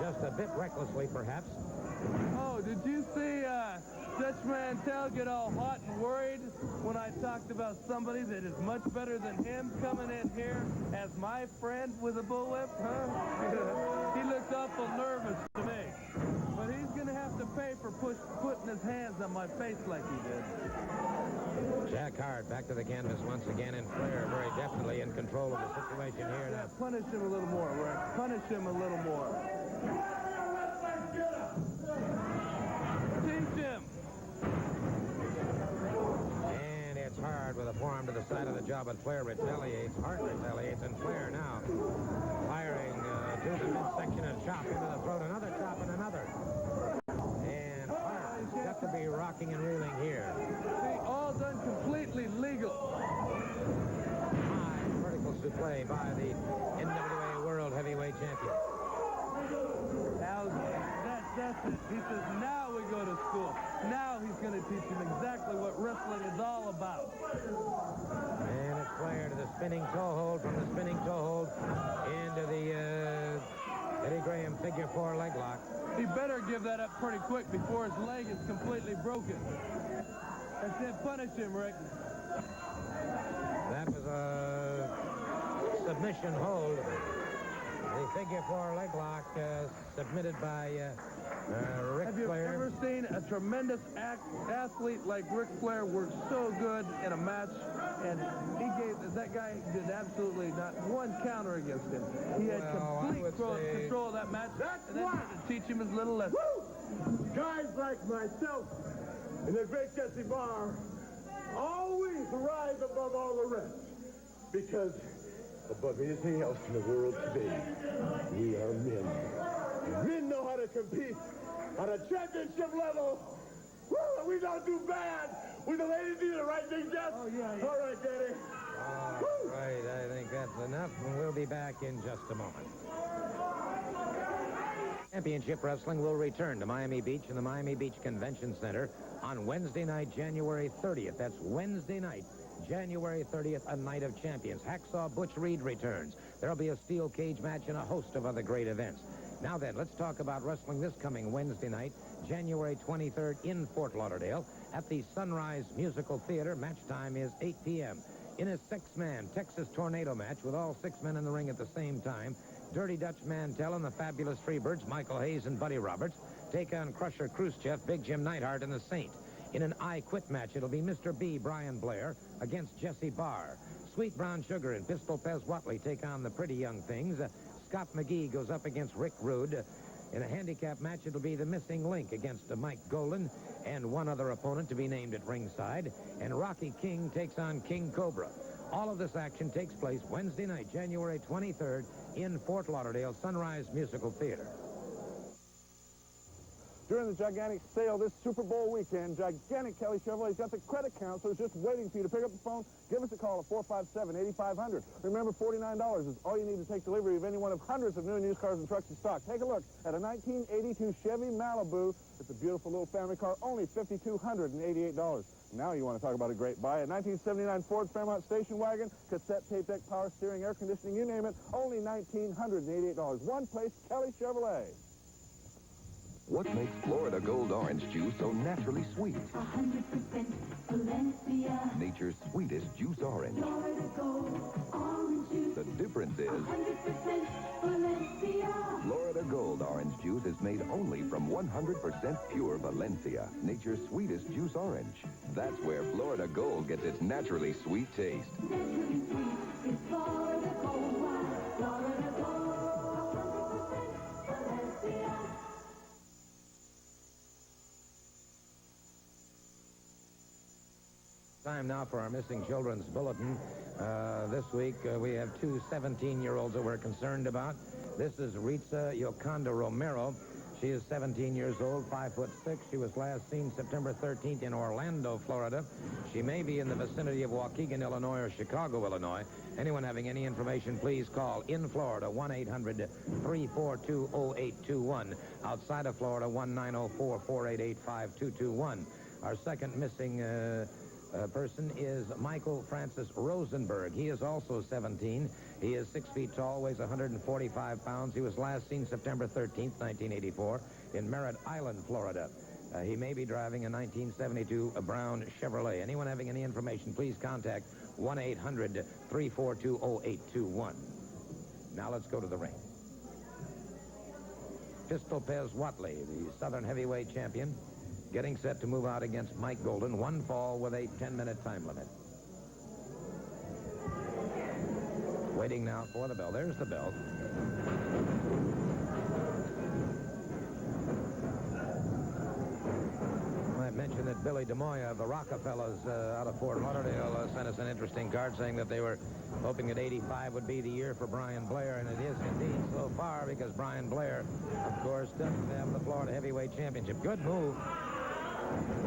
just a bit recklessly, perhaps. Oh, did you see Dutch Mantel get all hot and worried when I talked about somebody that is much better than him coming in here as my friend with a bullwhip, huh? He looked awful nervous to me. But he's going to have to pay for putting his hands on my face like he did. Jack Hart back to the canvas once again, and Flair very definitely in control of the situation here. Yeah, punish him a little more, Rick. Punish him a little more. Teach him. And it's Hart with a forearm to the side of the jaw, but Flair retaliates. Hart retaliates, and Flair now firing to the midsection and chop into the throat. Another chop and another. And Hart got to be rocking and reeling here. See, all done completely legal. High vertical suplex by the NWA World Heavyweight Champion. Now, that's it. He says, now we go to school. Now he's going to teach him exactly what wrestling is all about. And it's Flair to the spinning toe hold, from the spinning toe hold into the Eddie Graham figure 4 leg lock. He better give that up pretty quick before his leg is completely broken. That's it. Punish him, Rick. That was a submission hold. The figure 4 leg lock submitted by Ric Have you Flair. ever seen a tremendous athlete like Ric Flair work so good in a match? And that guy did absolutely not one counter against him. He had complete control of that match. That's and then why. to teach him his little lesson. Woo! Guys like myself and the great Jesse Barr always rise above all the rest. Because above anything else in the world today, we are men. Men know how to compete on a championship level. Woo! We don't do bad. We the ladies do the right thing, Jeff. Oh, yeah. All right, Daddy. All right, I think that's enough, and we'll be back in just a moment. Championship Wrestling will return to Miami Beach in the Miami Beach Convention Center on Wednesday night, January 30th. That's Wednesday night, January 30th, a night of champions. Hacksaw Butch Reed returns. There'll be a steel cage match and a host of other great events. Now then, let's talk about wrestling this coming Wednesday night, January 23rd in Fort Lauderdale at the Sunrise Musical Theater. Match time is 8 p.m. In a 6-man Texas Tornado match with all 6 men in the ring at the same time, Dirty Dutch Mantel and the Fabulous Freebirds, Michael Hayes and Buddy Roberts, take on Crusher Khrushchev, Big Jim Neidhart, and the Saint. In an I Quit match, it'll be Mr. B, Brian Blair, against Jesse Barr. Sweet Brown Sugar and Pistol Pez Watley take on the Pretty Young Things. Scott McGee goes up against Rick Rude. In a handicap match, it'll be the Missing Link against Mike Golan and one other opponent to be named at ringside. And Rocky King takes on King Cobra. All of this action takes place Wednesday night, January 23rd in Fort Lauderdale Sunrise Musical Theater. During the gigantic sale this Super Bowl weekend, gigantic Kelly Chevrolet's got the credit counselors just waiting for you to pick up the phone. Give us a call at 457-8500. Remember, $49 is all you need to take delivery of any one of hundreds of new and used cars and trucks in stock. Take a look at a 1982 Chevy Malibu. It's a beautiful little family car, only $5,288. Now you want to talk about a great buy. A 1979 Ford Fairmont station wagon, cassette tape deck, power steering, air conditioning, you name it, only $1,988. One place, Kelly Chevrolet. What makes Florida Gold Orange Juice so naturally sweet? 100% Valencia. Nature's sweetest juice orange. Florida Gold Orange Juice. The difference is 100% Valencia. Florida Gold Orange Juice is made only from 100% pure Valencia, nature's sweetest juice orange. That's where Florida Gold gets its naturally sweet taste. Naturally sweet is Florida Gold wine. Florida Gold, 100% Valencia. Time now for our Missing Children's Bulletin. This week, we have two 17-year-olds that we're concerned about. This is Ritza Yoconda Romero. She is 17 years old, 5'6". She was last seen September 13th in Orlando, Florida. She may be in the vicinity of Waukegan, Illinois, or Chicago, Illinois. Anyone having any information, please call in Florida, 1-800-342-0821. Outside of Florida, 1-904-488-5221. Our second missing person is Michael Francis Rosenberg. He is also 17. He is 6 feet tall, weighs 145 pounds. He was last seen September 13th, 1984, in Merritt Island, Florida. He may be driving a 1972 brown Chevrolet. Anyone having any information, please contact 1-800-342-0821. Now let's go to the ring. Pistol Pez Watley, the Southern heavyweight champion, getting set to move out against Mike Golden. One fall with a 10-minute time limit. Waiting now for the bell. There's the bell. I mentioned that Billy DeMoya of the Rockefellers out of Fort Lauderdale sent us an interesting card saying that they were hoping that 85 would be the year for Brian Blair, and it is indeed so far, because Brian Blair, of course, doesn't have the Florida Heavyweight Championship. Good move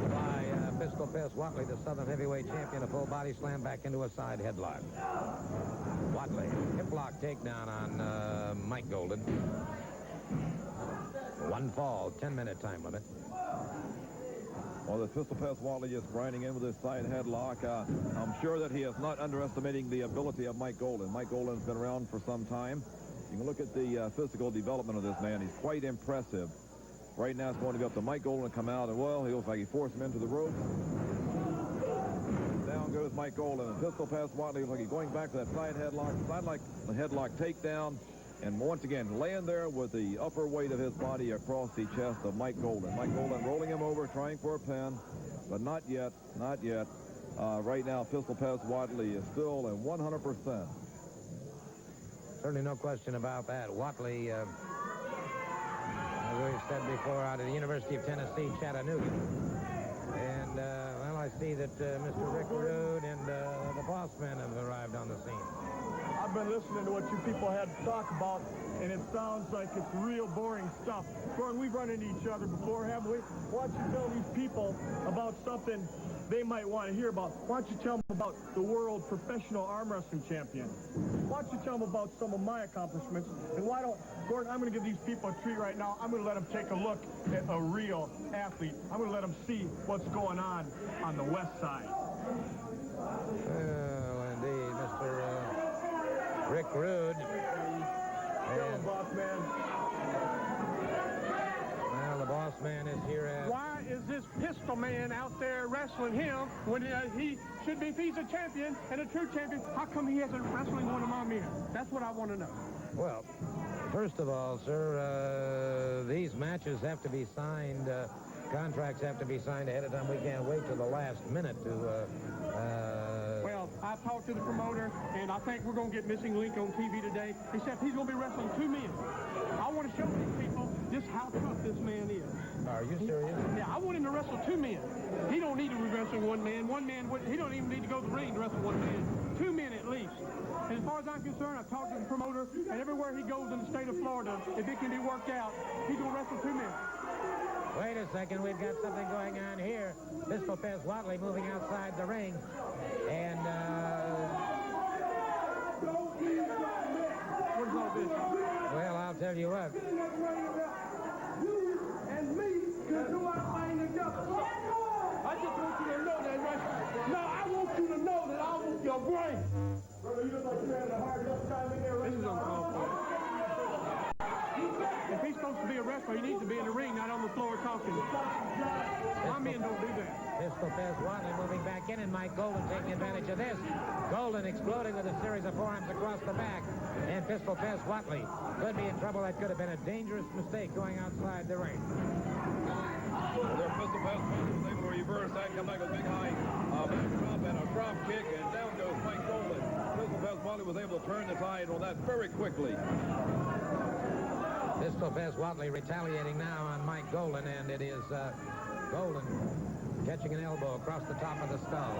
by Pistol Pez Watley, the Southern Heavyweight Champion. A full body slam back into a side headlock. Watley, hip lock takedown on Mike Golden. One fall, 10-minute time limit. Well, the Pistol Pez Watley is grinding in with his side headlock. I'm sure that he is not underestimating the ability of Mike Golden. Mike Golden's been around for some time. You can look at the physical development of this man. He's quite impressive. Right now, it's going to be up to Mike Golden to come out, and, well, he looks like he forced him into the ropes. Down goes Mike Golden, and Pistol Pez Watley looks like he's going back to that side headlock, the headlock takedown, and once again, laying there with the upper weight of his body across the chest of Mike Golden. Mike Golden rolling him over, trying for a pin, but not yet, not yet. Right now, Pistol Pez Watley is still in 100%. Certainly no question about that. Watley, as we've said before, out of the University of Tennessee, Chattanooga. And, well, I see that Mr. Rick Rude and the boss man have arrived on the scene. I've been listening to what you people had to talk about, and it sounds like it's real boring stuff. Gordon, we've run into each other before, haven't we? Why don't you tell these people about something they might want to hear about? Why don't you tell them about the world professional arm wrestling champion? Why don't you tell them about some of my accomplishments? And why don't, Gordon, I'm going to give these people a treat right now. I'm going to let them take a look at a real athlete. I'm going to let them see what's going on the west side. Well, indeed, Mr. Rick Rude. And boss man. Well, the boss man is here at... Why is this pistol man out there wrestling him when he should be, if he's a champion and a true champion, how come he hasn't wrestling one of my men? That's what I want to know. Well, first of all, sir, these matches have to be signed, contracts have to be signed ahead of time. We can't wait till the last minute to... Well, I talked to the promoter, and I think we're going to get Missing Link on TV today, except he's going to be wrestling two men. I want to show these people just how tough this man is. Are you serious? Yeah, I want him to wrestle two men. He don't need to be wrestling one man. One man, he don't even need to go to the ring to wrestle one man. Two men at least. And as far as I'm concerned, I've talked to the promoter, and everywhere he goes in the state of Florida, if it can be worked out, he's going to wrestle two men. Wait a second, we've got something going on here. Pistol Pez Watley moving outside the ring. And, what is all this? Well, I'll tell you what. And me can do our thing together. I just want you to know that right. No, I want you to know that I want your brain. Brother, you look like you're having a hard enough time in there. This is uncalled for. If he's supposed to be a wrestler, he needs to be in the ring, not on the floor talking. My men don't do that. Pistol Pez Watley moving back in, and Mike Golden taking advantage of this. Golden exploding with a series of forearms across the back. And Pistol Pez Watley could be in trouble. That could have been a dangerous mistake going outside the ring. Well, their Pistol Pez Watley was able to reverse that, come back with a big high backdrop and a drop kick, and down goes Mike Golden. Pistol Pez Watley was able to turn the tide on that very quickly. Pistol Pez Watley retaliating now on Mike Golden, and it is Golden catching an elbow across the top of the skull.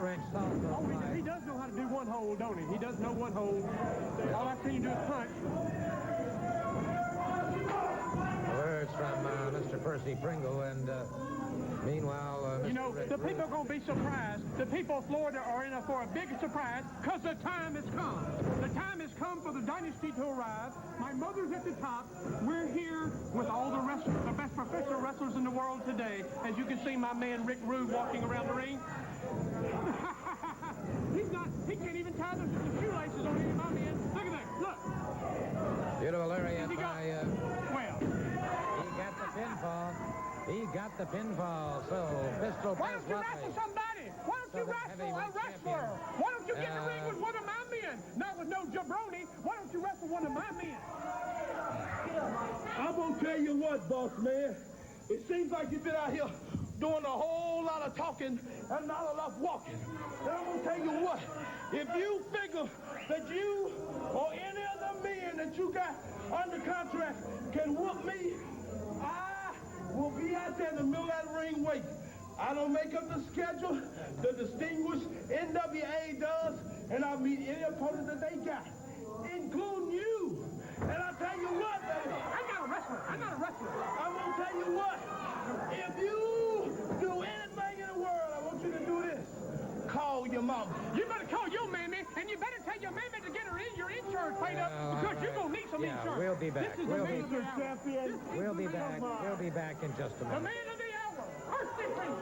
wrench salto. Oh, he does know how to do one hold, don't he? He does know one hold. All I've seen him do is punch. Words from Mr. Percy Pringle, and meanwhile, You know, Rick the Rude. people are going to be surprised. The people of Florida are in for a big surprise because the time has come. The time has come for the dynasty to arrive. My mother's at the top. We're here with all the wrestlers, the best professional wrestlers in the world today. As you can see, my man Rick Rude walking around the ring. He can't even tie the shoelaces on any of my men. Look at that, look. Beautiful lariat by, well, he got the pinfall. He got the pinfall, so Pistol why Pez don't you Watley. wrestle somebody? Why don't you So the wrestle a heavyweight wrestler? champion. Why don't you get in the ring with one of my men? Not with no jabroni. Why don't you wrestle one of my men? I'm going to tell you what, boss man. It seems like you've been out here doing a whole lot of talking and not enough walking. And I'm going to tell you what. If you figure that you or any of the men that you got under contract can whoop me, I will be out there in the middle of that ring waiting. I don't make up the schedule. The distinguished NWA does, and I'll meet any opponent that they got, including you. And I'll tell you what, baby. I'm not a wrestler. I'm not a wrestler. I'm going to tell you what. If you do anything in the world, I want you to do this. Call your mama. You better call your mammy, and you better tell your mammy to get your insurance paid up, because you're going to need some insurance. We'll be back. This is We'll the man of the hour. champion. We'll be back. We'll be back in just a The minute. man of the hour. First defense.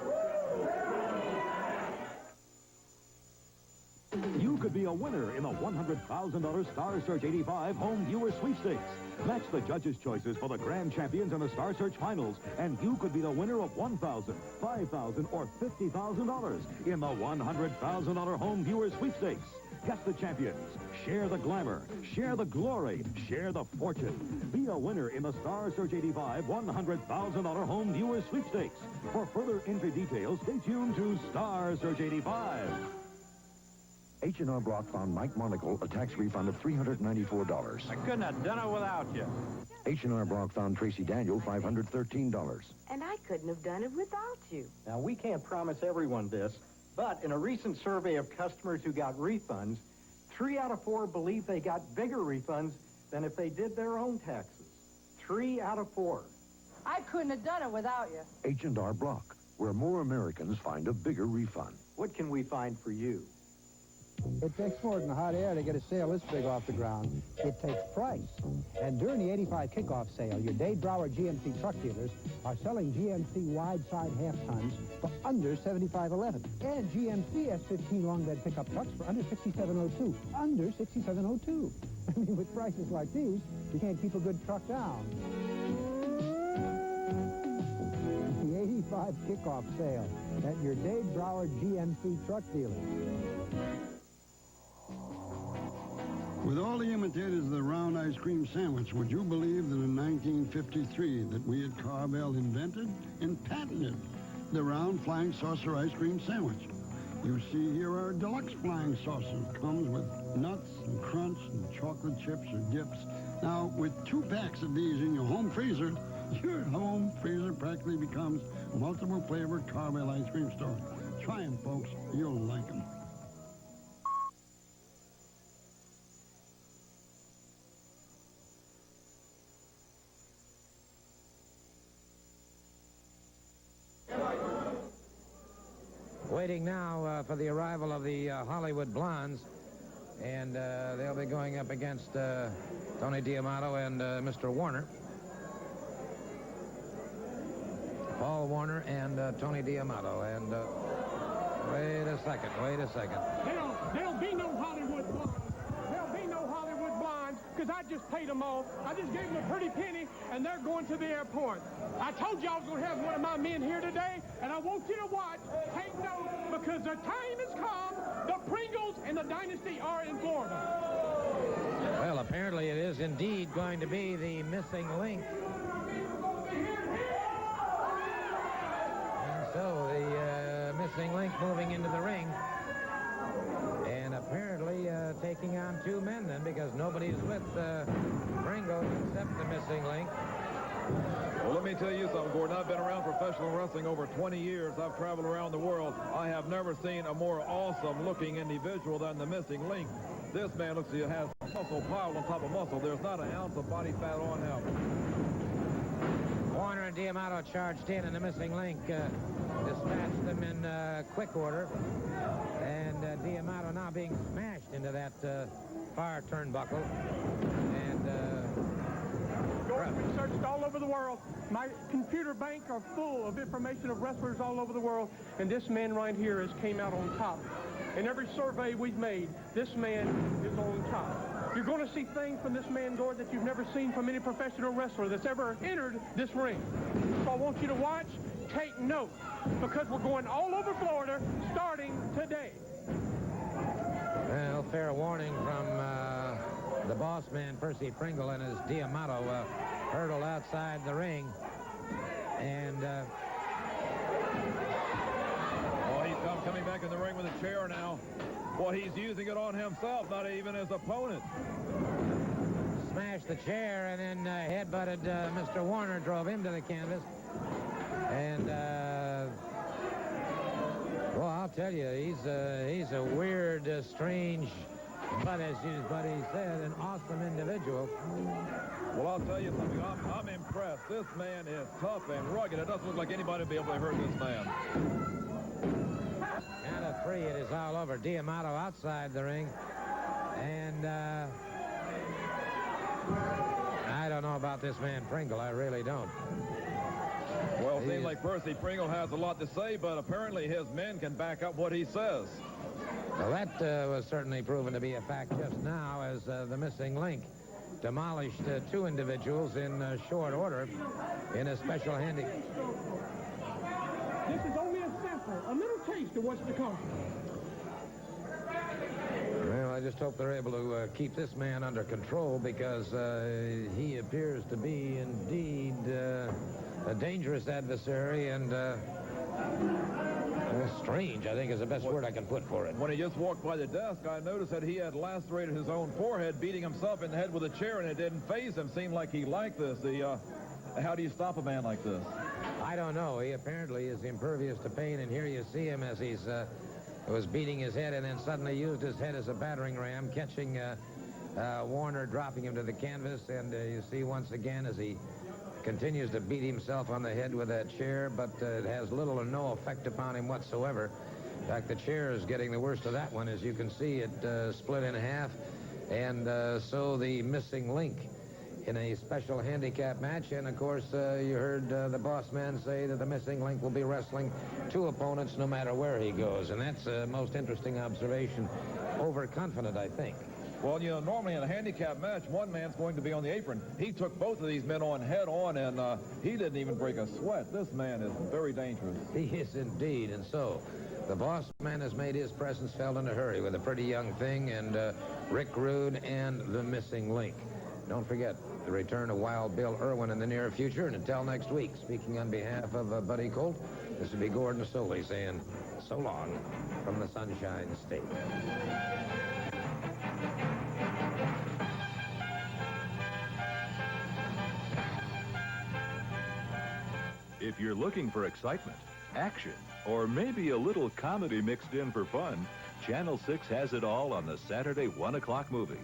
You could be a winner in the $100,000 Star Search 85 Home Viewer Sweepstakes. Match the judges' choices for the grand champions in the Star Search finals, and you could be the winner of $1,000, $5,000, or $50,000 in the $100,000 Home Viewer Sweepstakes. Guess the champions. Share the glamour. Share the glory. Share the fortune. Be a winner in the Star Search 85 $100,000 Home Viewer Sweepstakes. For further entry details, stay tuned to Star Search 85. H&R Block found Mike Monacle a tax refund of $394. I couldn't have done it without you. H&R Block found Tracy Daniel $513. And I couldn't have done it without you. Now, we can't promise everyone this, but in a recent survey of customers who got refunds, 3 out of 4 believe they got bigger refunds than if they did their own taxes. 3 out of 4. I couldn't have done it without you. H&R Block, where more Americans find a bigger refund. What can we find for you? It takes more than hot air to get a sale this big off the ground. It takes price. And during the 85 kickoff sale, your Dade Brower GMC truck dealers are selling GMC wide-side half-tons for under $75.11. And GMC S15 long bed pickup trucks for under $67.02. Under $67.02. I mean, with prices like these, you can't keep a good truck down. The 85 kickoff sale at your Dade Brower GMC truck dealers. With all the imitators of the round ice cream sandwich, would you believe that in 1953 that we at Carvel invented and patented the round flying saucer ice cream sandwich? You see here are deluxe flying saucers. Comes with nuts and crunch and chocolate chips or dips. Now, with 2 packs of these in your home freezer, your home freezer practically becomes a multiple flavor Carvel ice cream store. Try them, folks. You'll like them. Waiting now for the arrival of the Hollywood Blondes, and they'll be going up against Tony D'Amato and Mr. Warner. Paul Warner and Tony D'Amato. And wait a second. There'll be no Hollywood Blondes. There'll be no Hollywood Blondes, because I just paid them off. I just gave them a pretty penny, and they're going to the airport. I told you I was going to have one of my men here today, and I want you to watch. Take note, because the time has come. The Pringles and the Dynasty are in Florida. Well, apparently it is indeed going to be the missing link. And so the missing link moving into the ring. And apparently taking on 2 men then, because nobody's with Pringles except the missing link. Well, let me tell you something, Gordon. I've been around professional wrestling over 20 years. I've traveled around the world. I have never seen a more awesome-looking individual than the Missing Link. This man looks like he has muscle piled on top of muscle. There's not an ounce of body fat on him. Warner and D'Amato charged in, and the Missing Link dispatched them in quick order. And D'Amato now being smashed into that far turnbuckle. And researched all over the world. My computer bank are full of information of wrestlers all over the world, and this man right here has came out on top. In every survey we've made, this man is on top. You're going to see things from this man, Gordon, that you've never seen from any professional wrestler that's ever entered this ring. So I want you to watch, take note, because we're going all over Florida starting today. Well, fair warning from the boss man, Percy Pringle, and his D'Amato hurdled outside the ring. And he's coming back in the ring with a chair now. Well, he's using it on himself, not even his opponent. Smashed the chair and then headbutted Mr. Warner, drove him to the canvas. And well, I'll tell you, he's a weird, strange, but as Buddy said, an awesome individual. Well, I'll tell you something. I'm impressed. This man is tough and rugged. It doesn't look like anybody will be able to hurt this man. Count of three, it is all over. D'Amato outside the ring. And I don't know about this man Pringle. I really don't. Well, it seems like Percy Pringle has a lot to say, but apparently his men can back up what he says. Well, that was certainly proven to be a fact just now as the Missing Link demolished two individuals in short order in a special handicap. This is only a sample, a little taste of what's to come. Well, I just hope they're able to keep this man under control because he appears to be indeed a dangerous adversary and strange, I think, is the best word I can put for it. When he just walked by the desk, I noticed that he had lacerated his own forehead, beating himself in the head with a chair, and it didn't faze him. Seemed like he liked this. How do you stop a man like this? I don't know. He apparently is impervious to pain, and here you see him as he's was beating his head and then suddenly used his head as a battering ram, catching Warner, dropping him to the canvas, and you see once again as he continues to beat himself on the head with that chair, but it has little or no effect upon him whatsoever. In fact, the chair is getting the worst of that one. As you can see, it split in half, and so the Missing Link in a special handicap match. And, of course, you heard the boss man say that the Missing Link will be wrestling two opponents no matter where he goes, and that's a most interesting observation. Overconfident, I think. Well, you know, normally in a handicap match, one man's going to be on the apron. He took both of these men on head on, and he didn't even break a sweat. This man is very dangerous. He is indeed, and so the boss man has made his presence felt in a hurry with a pretty young thing and Rick Rude and the Missing Link. Don't forget the return of Wild Bill Irwin in the near future, and until next week, speaking on behalf of Buddy Colt, this will be Gordon Soley saying so long from the Sunshine State. If you're looking for excitement, action, or maybe a little comedy mixed in for fun, Channel 6 has it all on the Saturday 1 o'clock movie.